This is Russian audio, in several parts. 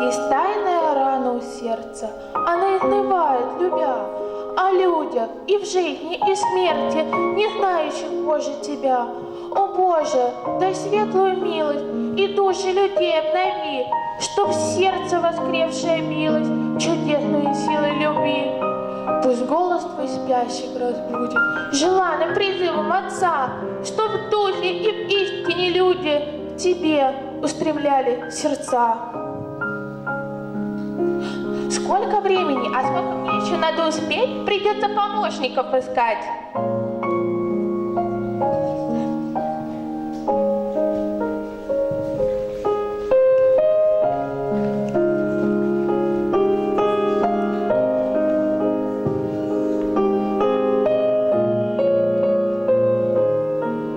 Есть тайная рана у сердца, она изнывает, любя, о людях и в жизни, и смерти, не знающих, Боже, Тебя. О Боже, дай светлую милость и души людей обнови, чтоб сердце воскресшее билось чудесной силой любви. Пусть голос Твой спящих разбудит желанным призывом Отца, чтоб в духе и в истине люди к Тебе устремляли сердца. Сколько времени, а сколько мне еще надо успеть, придется помощников искать.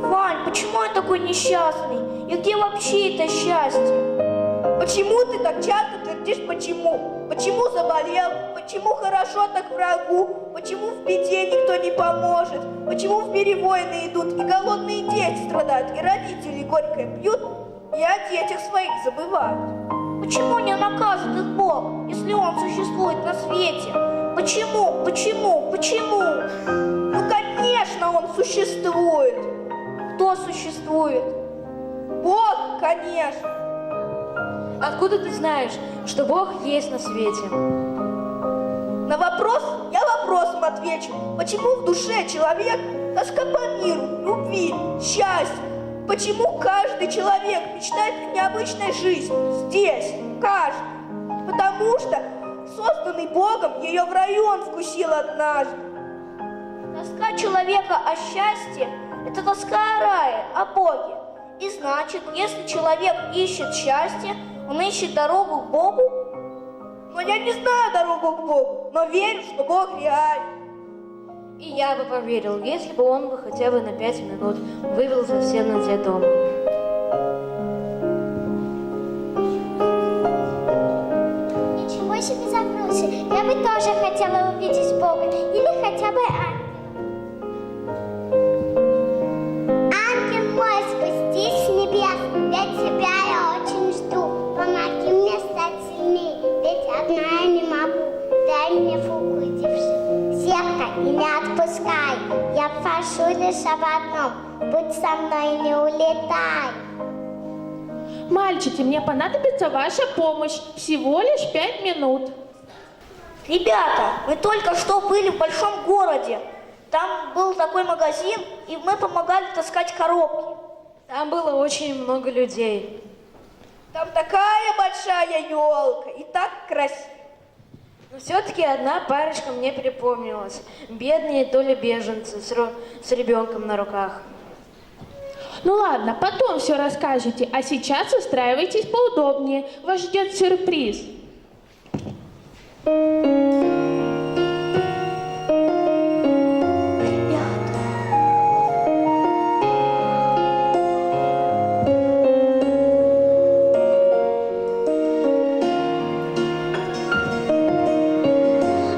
Вань, почему я такой несчастный? И где вообще это счастье? Почему ты так часто твердишь почему? Почему заболел? Почему хорошо так врагу? Почему в беде никто не поможет? Почему в мире войны идут, и голодные дети страдают, и родители горько пьют, и о детях своих забывают? Почему не наказывает их Бог, если Он существует на свете? Почему? Почему? Почему? Ну, конечно, он существует. Кто существует? Бог, конечно. Откуда ты знаешь, что Бог есть на свете? На вопрос я вопросом отвечу. Почему в душе человек тоска по миру, любви, счастью? Почему каждый человек мечтает о необычной жизни здесь, каждый? Потому что, созданный Богом, ее в раю он вкусил однажды. Тоска человека о счастье – это тоска о рае, о Боге. И значит, если человек ищет счастье, он ищет дорогу к Богу. Но я не знаю дорогу к Богу, но верю, что Бог реален. И я бы поверил, если бы он бы хотя бы на 5 минут вывел совсем на тебя дома. Ничего себе запросы. Я бы тоже хотела увидеть Бога. Или хотя бы ангела. Ангел мой, спустись с небес, ведь тебя я очень жду. Помоги мне стать сильнее, ведь одна я не могу. Дай мне фуку сетка и не отпускай. Я прошу лишь об одном, будь со мной и не улетай. Мальчики, мне понадобится ваша помощь. Всего лишь 5 минут. Ребята, мы только что были в большом городе. Там был такой магазин, и мы помогали таскать коробки. Там было очень много людей. Там такая большая елка и так красиво. Но все-таки одна парочка мне припомнилась. Бедные то ли беженцы с ребенком на руках. Ну ладно, потом все расскажете, а сейчас устраивайтесь поудобнее. Вас ждет сюрприз.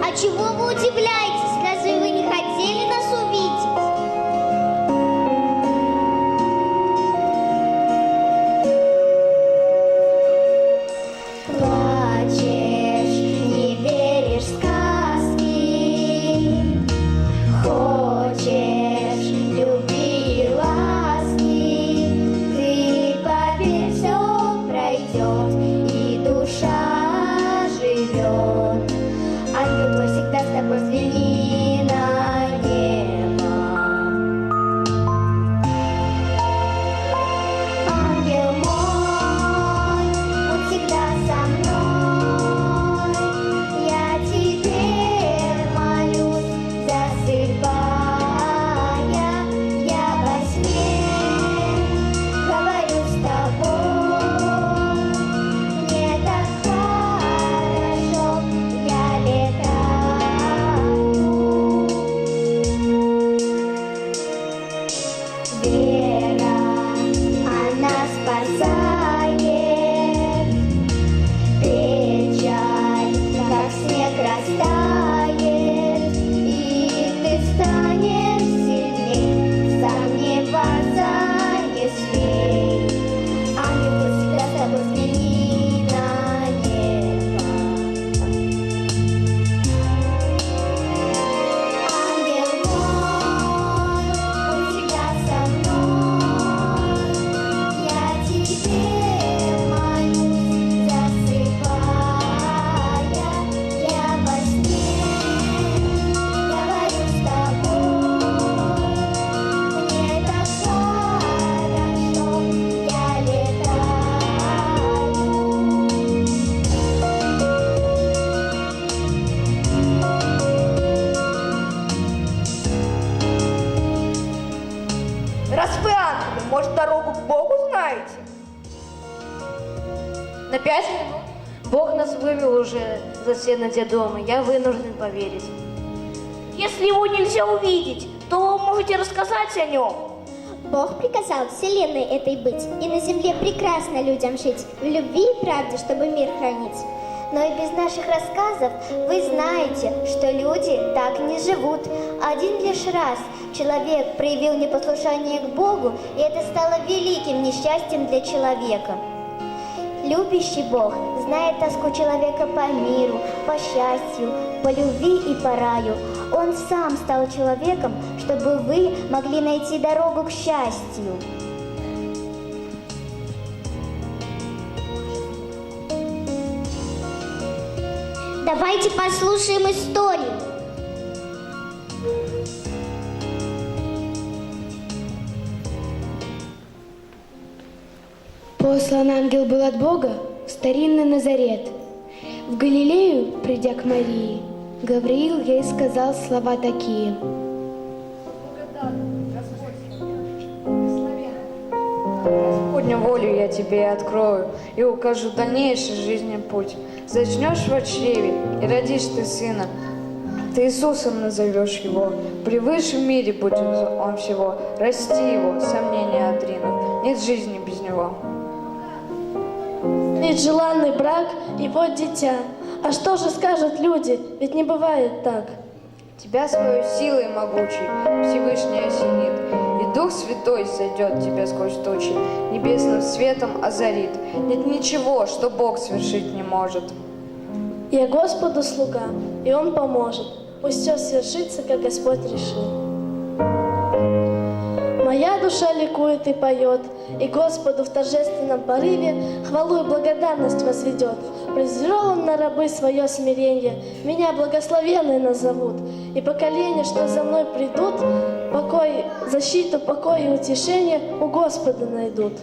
А чего вы удивляетесь? Разве вы не хотели нас увидеть? Плачешь, не веришь сказкам. 5 минут. Бог нас вывел уже за стены те дома. Я вынужден поверить. Если его нельзя увидеть, то вы можете рассказать о нем. Бог приказал вселенной этой быть, и на земле прекрасно людям жить, в любви и правде, чтобы мир хранить. Но и без наших рассказов вы знаете, что люди так не живут. Один лишь раз человек проявил непослушание к Богу, и это стало великим несчастьем для человека. Любящий Бог знает тоску человека по миру, по счастью, по любви и по раю. Он сам стал человеком, чтобы вы могли найти дорогу к счастью. Давайте послушаем историю. Послан ангел был от Бога в старинный Назарет. В Галилею, придя к Марии, Гавриил ей сказал слова такие. Господню волю я тебе открою и укажу дальнейший жизненный путь. Зачнешь в чреве и родишь ты сына. Ты Иисусом назовешь его. Превыше в мире будет он всего. Расти его, сомнения отринув. Нет жизни без него. Ведь желанный брак и вот дитя. А что же скажут люди? Ведь не бывает так. Тебя свою силой могучей Всевышний осенит, и Дух Святой сойдет тебя сквозь тучи, небесным светом озарит. Нет ничего, что Бог свершить не может. Я Господу слуга, и Он поможет. Пусть все свершится, как Господь решил. Моя душа ликует и поет, и Господу в торжественном порыве хвалу и благодарность возведет. Произвел Он на рабы свое смирение, меня благословенной назовут, и поколения, что за мной придут, покой, защиту, покой и утешение у Господа найдут.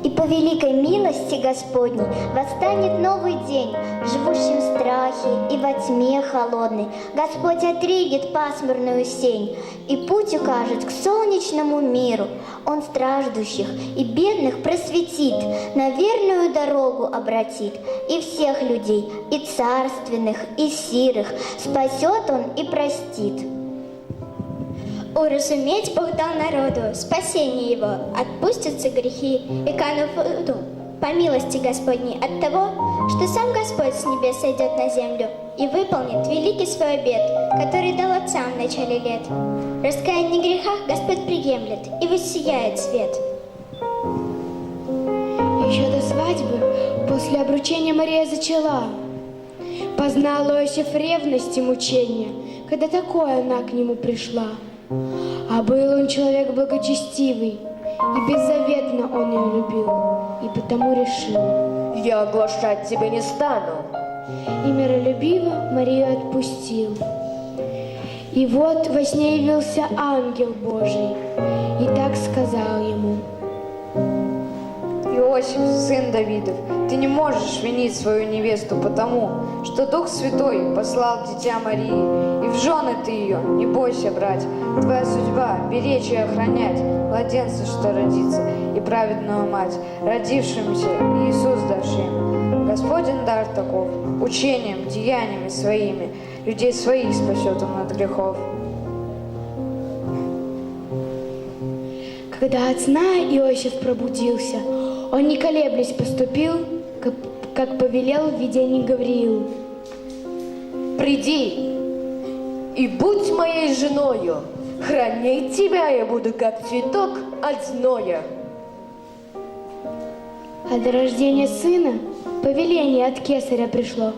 И по великой милости Господней восстанет новый день, живущим в страхе и во тьме холодной. Господь отринет пасмурную сень и путь укажет к солнечному миру. Он страждущих и бедных просветит, на верную дорогу обратит. И всех людей, и царственных, и сирых, спасет Он и простит. Уразуметь Бог дал народу спасение его, отпустятся грехи и канут в воду по милости Господней от того, что сам Господь с небес сойдет на землю и выполнит великий свой обет, который дал отцам в начале лет. Раскаяние в грехах Господь приемлет, и воссияет свет. Еще до свадьбы, после обручения Мария зачала. Познал Иосиф ревность и мучения, когда такое она к нему пришла. А был он человек благочестивый, и беззаветно он ее любил, и потому решил. Я оглашать тебя не стану. И миролюбиво Марию отпустил. И вот во сне явился ангел Божий, и так сказал ему. Иосиф, сын Давидов, ты не можешь винить свою невесту потому, что Дух Святой послал дитя Марии, и в жены ты ее не бойся брать. Твоя судьба – беречь и охранять младенца, что родится, и праведную мать, родившимся Иисус даршим. Господень дар таков, учением, деяниями своими, людей своих спасет он от грехов. Когда от сна Иосиф пробудился, он не колеблясь поступил, как повелел в видении Гавриил. Приди и будь моей женою. Хранить тебя я буду, как цветок от зноя. А до рождения сына повеление от кесаря пришло,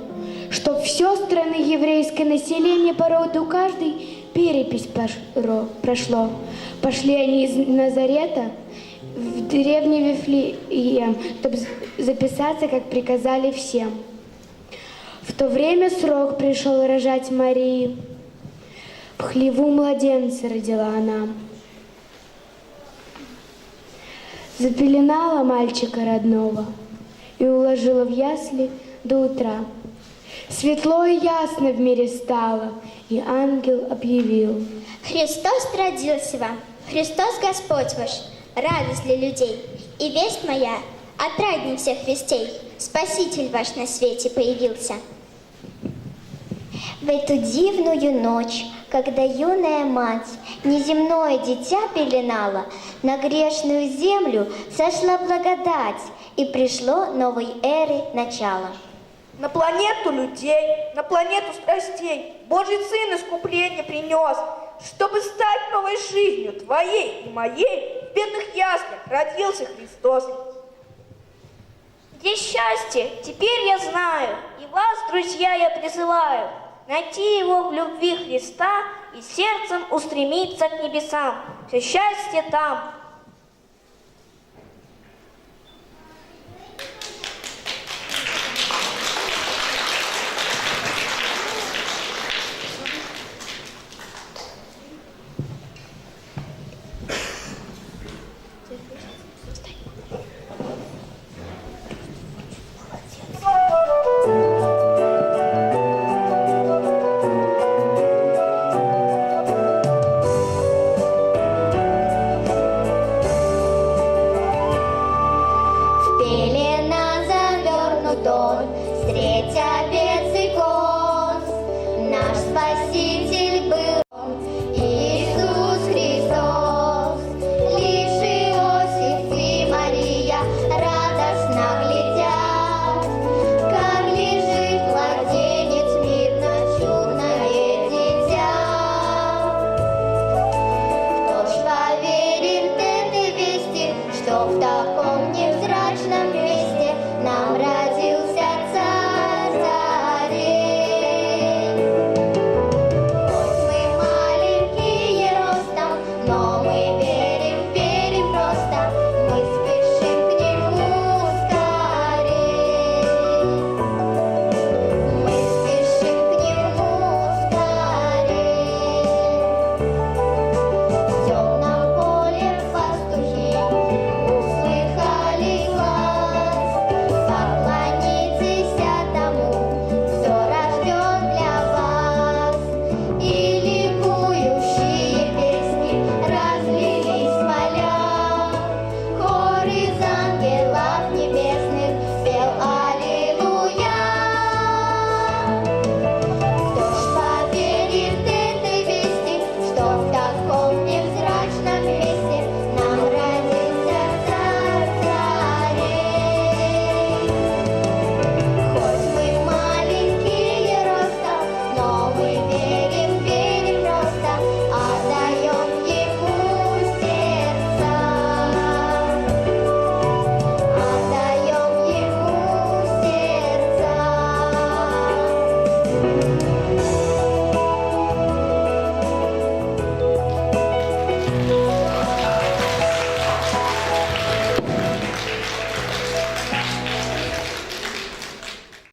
чтоб все страны еврейское население по роду каждый перепись прошло. Пошли они из Назарета в деревню Вифлеем, чтобы записаться, как приказали всем. В то время срок пришел рожать Марии. В хлеву младенца родила она. Запеленала мальчика родного и уложила в ясли до утра. Светло и ясно в мире стало, и ангел объявил. Христос родился вам, Христос Господь ваш, радость для людей. И весть моя отрадней всех вестей. Спаситель ваш на свете появился. В эту дивную ночь, когда юная мать неземное дитя пеленала, на грешную землю сошла благодать, и пришло новой эры начало. На планету людей, на планету страстей Божий Сын искупление принес, чтобы стать новой жизнью твоей и моей. В бедных яслях родился Христос. Где счастье, теперь я знаю, и вас, друзья, я призываю найти его в любви Христа и сердцем устремиться к небесам. Все счастье там,